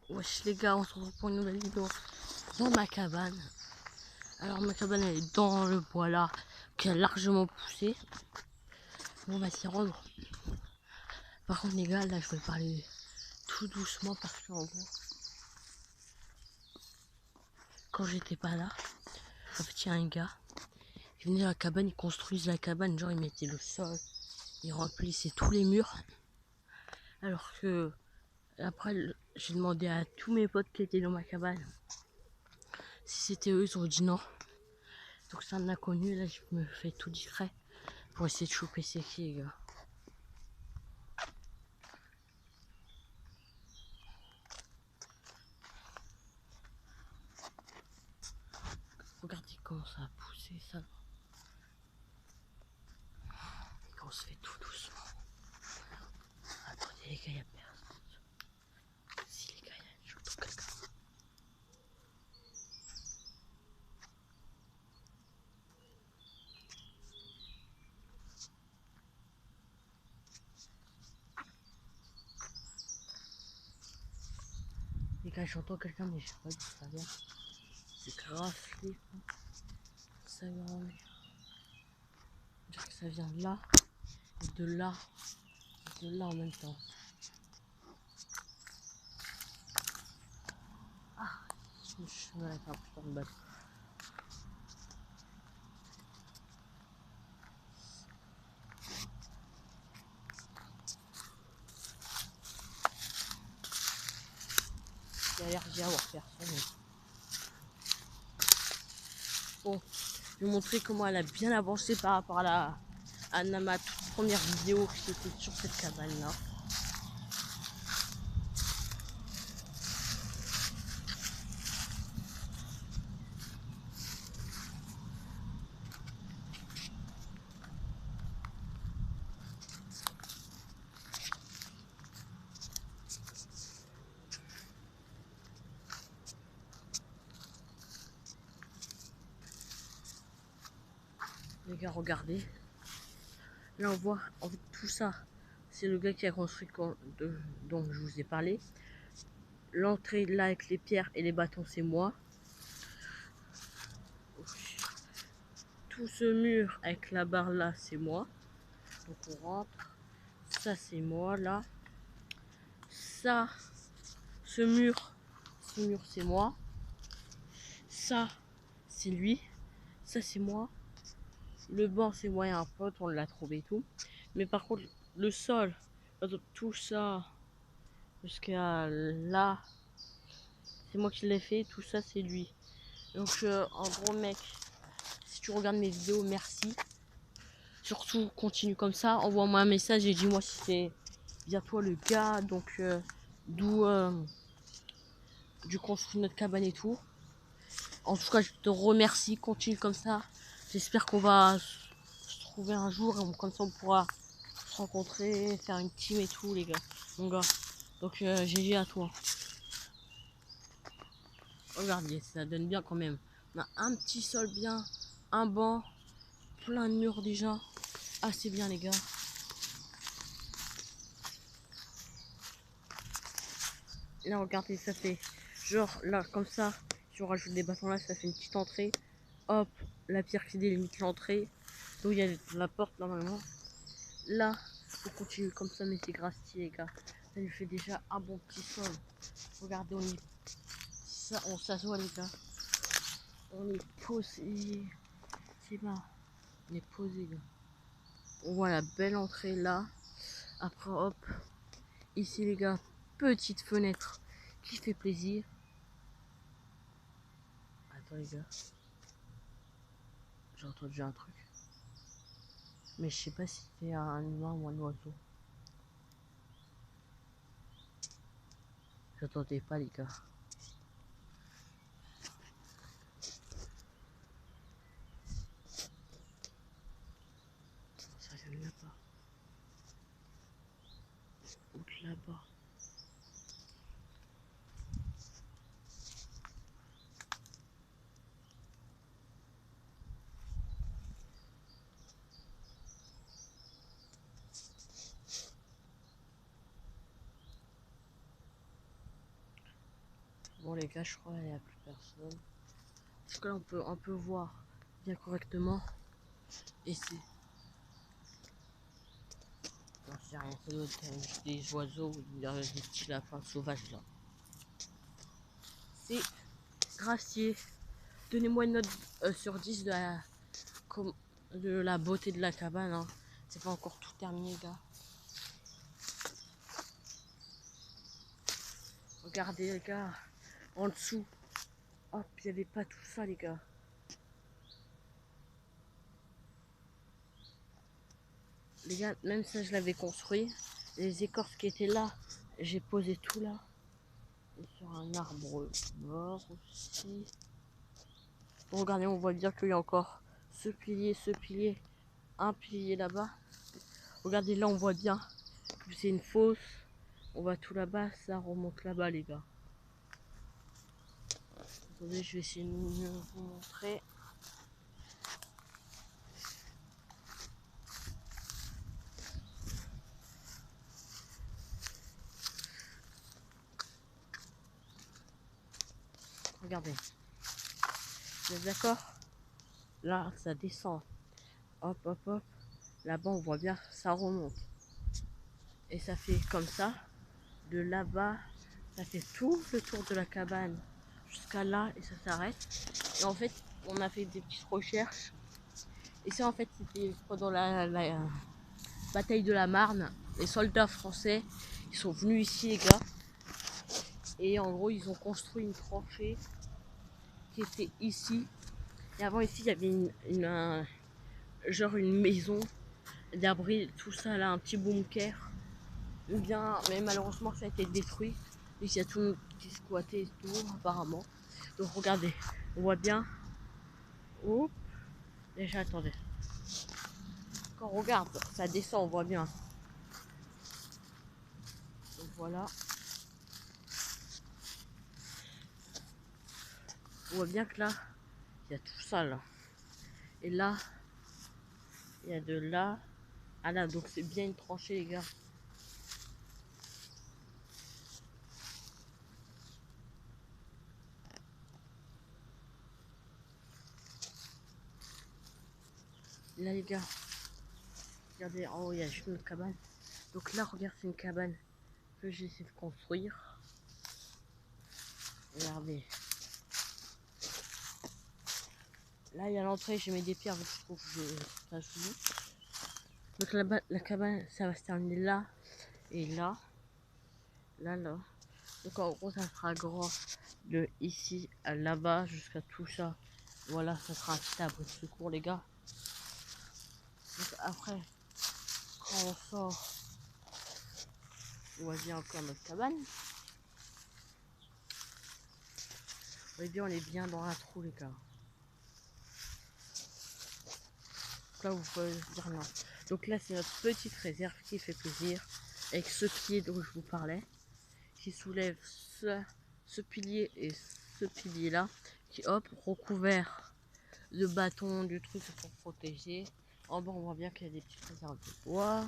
Wesh les gars, on se retrouve pour une nouvelle vidéo dans ma cabane. Alors ma cabane elle est dans le bois là, qui a largement poussé. On va s'y rendre. Par contre les gars, là je vais parler tout doucement parce qu'en gros, quand j'étais pas là, en fait il y a un gars, il venait à la cabane, il construisait la cabane, genre il mettait le sol, il remplissait tous les murs. Alors que après j'ai demandé à tous mes potes qui étaient dans ma cabane si c'était eux, ils ont dit non. Donc c'est un inconnu, là je me fais tout discret pour essayer de choper c'est qui les gars. Regardez comment ça a poussé ça. Et qu'on se fait tout doucement. Attendez les gars, il y a personne. Si les gars, j'entends quelqu'un. Les gars, j'entends quelqu'un mais je sais pas d'où ça vient. C'est grafflé. Ça vient en l'air. Je dirais que ça vient de là. Et de là. Et de là en même temps. Ah, je me suis mal avec un putain de balle. Il a l'air d'y avoir personne. Bon, je vais vous montrer comment elle a bien avancé par rapport à ma toute première vidéo qui était sur cette cabane là. Les gars, regardez. Là, on voit, en fait, tout ça, c'est le gars qui a construit dont je vous ai parlé. L'entrée là avec les pierres et les bâtons, c'est moi. Tout ce mur avec la barre là, c'est moi. Donc on rentre. Ça, c'est moi là. Ça, ce mur, c'est moi. Ça, c'est lui. Ça, c'est moi. Le banc, c'est moi et un pote, on l'a trouvé et tout. Mais par contre, le sol, tout ça, jusqu'à là, c'est moi qui l'ai fait. Tout ça, c'est lui. Donc, en gros, mec, si tu regardes mes vidéos, merci. Surtout, continue comme ça. Envoie-moi un message et dis-moi si c'est bien toi le gars. Donc, d'où du construit notre cabane et tout. En tout cas, je te remercie. Continue comme ça. J'espère qu'on va se trouver un jour et comme ça on pourra se rencontrer, faire une team et tout, les gars. Mon gars. Donc, GG à toi. Regardez, ça donne bien quand même. On a un petit sol bien, un banc, plein de murs déjà. Ah, c'est bien, les gars. Là, regardez, ça fait genre là, comme ça. Si on rajoute des bâtons là, ça fait une petite entrée. Hop, la pierre qui délimite l'entrée. Donc, il y a la porte normalement. Là, on continue comme ça, mais c'est grave stylé, les gars. Ça lui fait déjà un bon petit sol. Regardez, on s'assoit, les gars. On est posé. C'est pas. On est posé, gars. On voit la belle entrée là. Après, hop. Ici, les gars, petite fenêtre qui fait plaisir. Attends, les gars. J'ai entendu un truc. Mais je sais pas si c'était un humain ou un oiseau. J'entendais pas, les gars. Ça vient de là-bas. Ou de là-bas. Bon les gars, je crois qu'il n'y a plus personne. Parce que là on peut voir bien correctement. Ici. Non, c'est rien, ça doit être des oiseaux ou des petits lapins sauvages là. C'est gracieux. Donnez-moi une note sur 10 de la beauté de la cabane. Hein. C'est pas encore tout terminé, gars. Regardez, les gars, en dessous. Hop, il n'y avait pas tout ça, les gars. Les gars, même ça, je l'avais construit. Les écorces qui étaient là, j'ai posé tout là. Et sur un arbre mort aussi. Regardez, on voit bien qu'il y a encore ce pilier, un pilier là-bas. Regardez, là, on voit bien que c'est une fosse. On va tout là-bas, ça remonte là-bas, les gars. Attendez, je vais essayer de vous montrer. Regardez. Vous êtes d'accord? Là, ça descend. Hop, hop, hop. Là-bas, on voit bien, ça remonte. Et ça fait comme ça. De là-bas, ça fait tout le tour de la cabane jusqu'à là et ça s'arrête. Et en fait, on a fait des petites recherches. Et ça, en fait, c'était pendant la bataille de la Marne. Les soldats français, ils sont venus ici, les gars. Et en gros, ils ont construit une tranchée qui était ici. Et avant, ici, il y avait genre une maison d'abri, tout ça là, un petit bunker. Bien, mais malheureusement, ça a été détruit. Ici, il y a tout le monde qui squattait et tout, apparemment. Donc, regardez, on voit bien. Oh, déjà, attendez. Quand on regarde, ça descend, on voit bien. Donc, voilà. On voit bien que là, il y a tout ça là. Et là, il y a de là à là. Donc, c'est bien une tranchée, les gars. Là, les gars, regardez, en haut, il y a juste une cabane. Donc là, regarde, c'est une cabane que j'ai essayé de construire. Regardez. Là, il y a l'entrée, je mets des pierres, je trouve que ça joue. Donc là-bas, la cabane, ça va se terminer là et là. Là. Donc en gros, ça sera grand de ici à là-bas jusqu'à tout ça. Voilà, ça sera un petit abri de secours, les gars. Donc après, quand on sort, on voit bien encore notre cabane. Vous voyez bien, on est bien dans un trou, les gars. Donc là, vous pouvez dire non. Donc là, c'est notre petite réserve qui fait plaisir. Avec ce pied dont je vous parlais. Qui soulève ce pilier et ce pilier là. Qui, hop, recouvert de bâtons, du truc pour protéger. En bas, on voit bien qu'il y a des petites réserves de bois.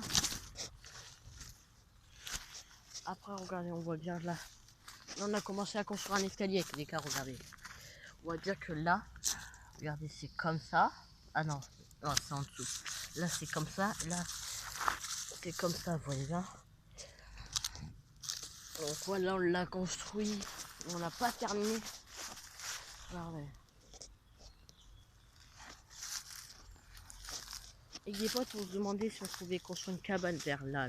Après, regardez, on voit bien là. Là, on a commencé à construire un escalier avec les cas, regardez. On voit bien que là, regardez, c'est comme ça. Ah non, non c'est en dessous. Là, c'est comme ça. Là, c'est comme ça, vous voyez bien. Donc voilà, on l'a construit. On n'a pas terminé. Regardez. Et des potes, on se demandait si on pouvait construire une cabane vers là.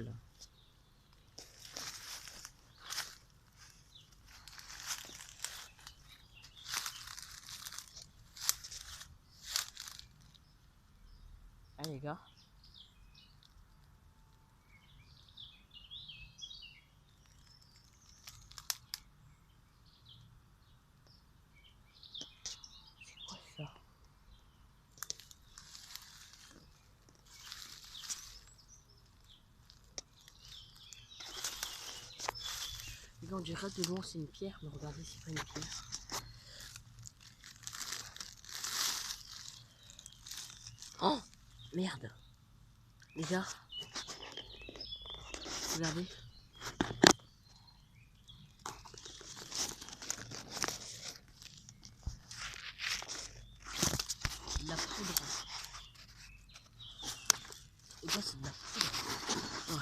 Ah les gars. C'est quoi ça? Les gars, on dirait de loin c'est une pierre, mais regardez, c'est pas une pierre. Oh merde. Les gars. Regardez.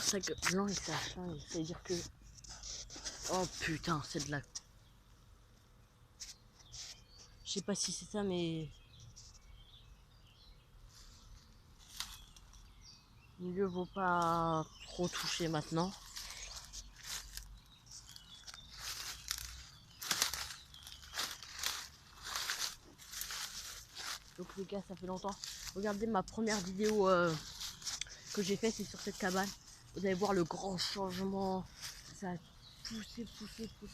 ça que blanc et ça change. C'est-à-dire que... Oh putain, c'est de la... Je sais pas si c'est ça, mais... Mieux vaut pas trop toucher maintenant. Donc les gars, ça fait longtemps. Regardez ma première vidéo que j'ai faite, c'est sur cette cabane. Vous allez voir le grand changement. Ça a poussé,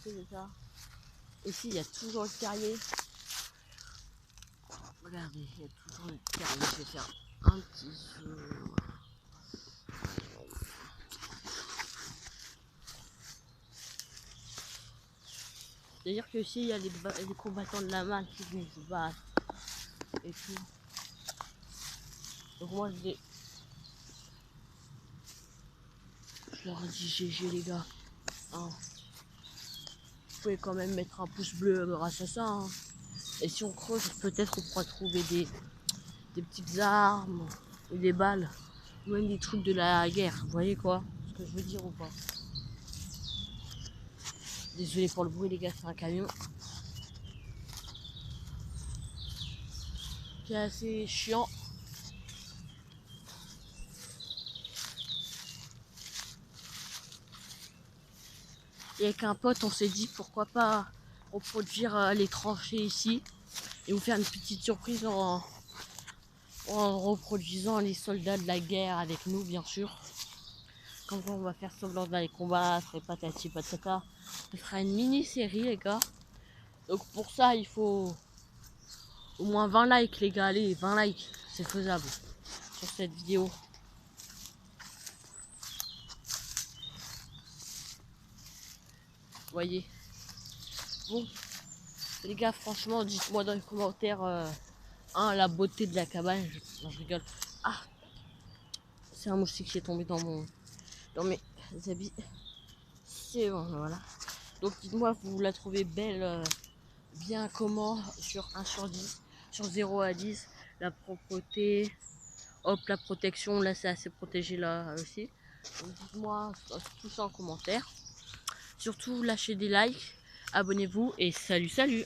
c'est ça. Ici, il y a toujours le terrier. Regardez, il y a toujours le terrier. Je vais faire un petit zoom. C'est-à-dire que ici, il y a les combattants de la main qui viennent se battre et tout. Donc moi, je leur ai dit GG les gars. Hein. Vous pouvez quand même mettre un pouce bleu grâce à ça. Hein. Et si on creuse, peut-être on pourra trouver des petites armes, ou des balles, ou même des trucs de la guerre. Vous voyez quoi? Ce que je veux dire ou pas? Désolé pour le bruit les gars, c'est un camion. C'est assez chiant. Et avec un pote, on s'est dit pourquoi pas reproduire les tranchées ici et vous faire une petite surprise en reproduisant les soldats de la guerre avec nous, bien sûr. Comme quoi on va faire semblant d'aller combattre et patati patata. Ce sera une mini-série les gars. Donc pour ça il faut au moins 20 likes les gars. Allez, 20 likes, c'est faisable sur cette vidéo. Vous voyez. Bon les gars, franchement dites-moi dans les commentaires la beauté de la cabane. Non, je rigole. Ah, c'est un moustique qui est tombé dans mes habits. C'est bon, voilà. Donc dites-moi, vous la trouvez belle, bien comment, sur 1 sur 10, sur 0 à 10, la propreté, hop, la protection, là c'est assez protégé là aussi. Donc dites-moi tout ça en commentaire. Surtout lâchez des likes, abonnez-vous et salut.